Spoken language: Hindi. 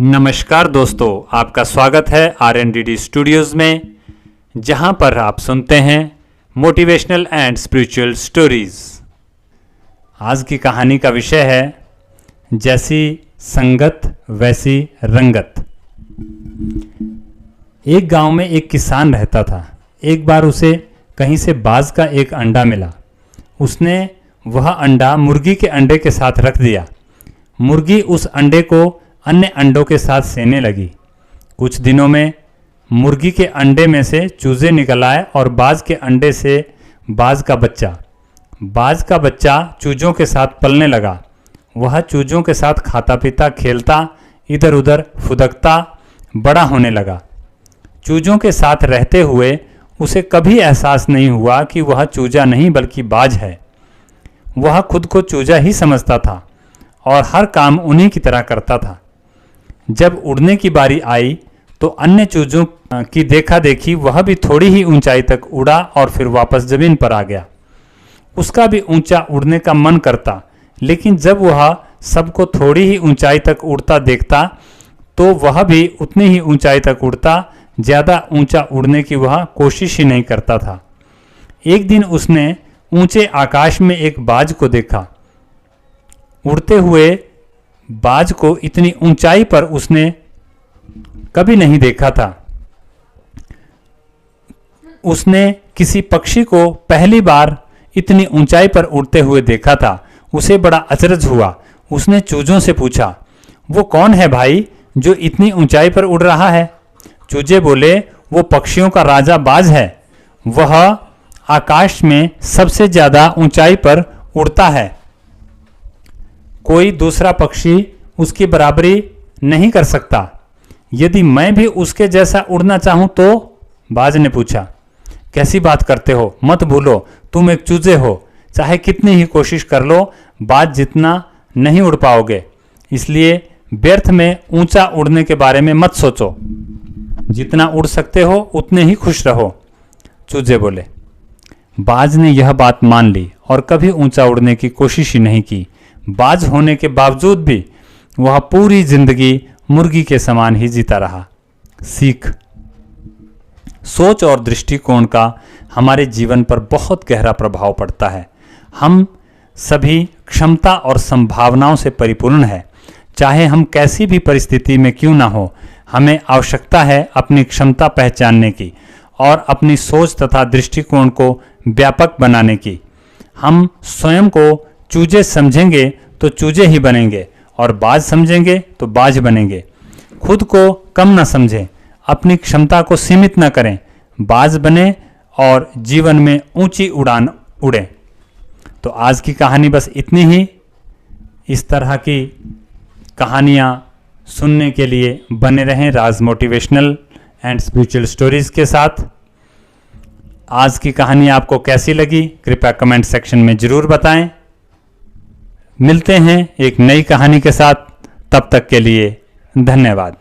नमस्कार दोस्तों, आपका स्वागत है RNDD स्टूडियोज़ में, जहां पर आप सुनते हैं मोटिवेशनल एंड स्पिरिचुअल स्टोरीज़। आज की कहानी का विषय है जैसी संगत वैसी रंगत। एक गांव में एक किसान रहता था। एक बार उसे कहीं से बाज का एक अंडा मिला। उसने वह अंडा मुर्गी के अंडे के साथ रख दिया। मुर्गी उस अंडे को अन्य अंडों के साथ सेने लगी। कुछ दिनों में मुर्गी के अंडे में से चूजे निकल आए और बाज के अंडे से बाज का बच्चा चूजों के साथ पलने लगा। वह चूजों के साथ खाता पीता, खेलता, इधर उधर फुदकता बड़ा होने लगा। चूजों के साथ रहते हुए उसे कभी एहसास नहीं हुआ कि वह चूजा नहीं बल्कि बाज है। वह खुद को चूजा ही समझता था और हर काम उन्हीं की तरह करता था। जब उड़ने की बारी आई तो अन्य चूजों की देखा देखी वह भी थोड़ी ही ऊंचाई तक उड़ा और फिर वापस जमीन पर आ गया। उसका भी ऊंचा उड़ने का मन करता, लेकिन जब वह सबको थोड़ी ही ऊंचाई तक उड़ता देखता तो वह भी उतनी ही ऊंचाई तक उड़ता। ज़्यादा ऊंचा उड़ने की वह कोशिश ही नहीं करता था। एक दिन उसने ऊंचे आकाश में एक बाज को देखा। उड़ते हुए बाज को इतनी ऊंचाई पर उसने कभी नहीं देखा था। उसने किसी पक्षी को पहली बार इतनी ऊंचाई पर उड़ते हुए देखा था। उसे बड़ा अचरज हुआ। उसने चूजों से पूछा, वो कौन है भाई जो इतनी ऊंचाई पर उड़ रहा है? चूजे बोले, वो पक्षियों का राजा बाज है। वह आकाश में सबसे ज्यादा ऊंचाई पर उड़ता है। कोई दूसरा पक्षी उसकी बराबरी नहीं कर सकता। यदि मैं भी उसके जैसा उड़ना चाहूं तो? बाज ने पूछा। कैसी बात करते हो? मत भूलो, तुम एक चूजे हो। चाहे कितनी ही कोशिश कर लो, बाज जितना नहीं उड़ पाओगे। इसलिए व्यर्थ में ऊंचा उड़ने के बारे में मत सोचो। जितना उड़ सकते हो उतने ही खुश रहो, चूजे बोले। बाज ने यह बात मान ली और कभी ऊंचा उड़ने की कोशिश ही नहीं की। बाज होने के बावजूद भी वह पूरी जिंदगी मुर्गी के समान ही जीता रहा। सीख: सोच और दृष्टिकोण का हमारे जीवन पर बहुत गहरा प्रभाव पड़ता है। हम सभी क्षमता और संभावनाओं से परिपूर्ण है। चाहे हम कैसी भी परिस्थिति में क्यों ना हो, हमें आवश्यकता है अपनी क्षमता पहचानने की और अपनी सोच तथा दृष्टिकोण को व्यापक बनाने की। हम स्वयं को चूजे समझेंगे तो चूजे ही बनेंगे और बाज समझेंगे तो बाज बनेंगे। खुद को कम न समझें, अपनी क्षमता को सीमित न करें, बाज बने और जीवन में ऊंची उड़ान उड़ें। तो आज की कहानी बस इतनी ही। इस तरह की कहानियाँ सुनने के लिए बने रहें राज मोटिवेशनल एंड स्पिरिचुअल स्टोरीज के साथ। आज की कहानी आपको कैसी लगी कृपया कमेंट सेक्शन में जरूर बताएं। मिलते हैं एक नई कहानी के साथ। तब तक के लिए धन्यवाद।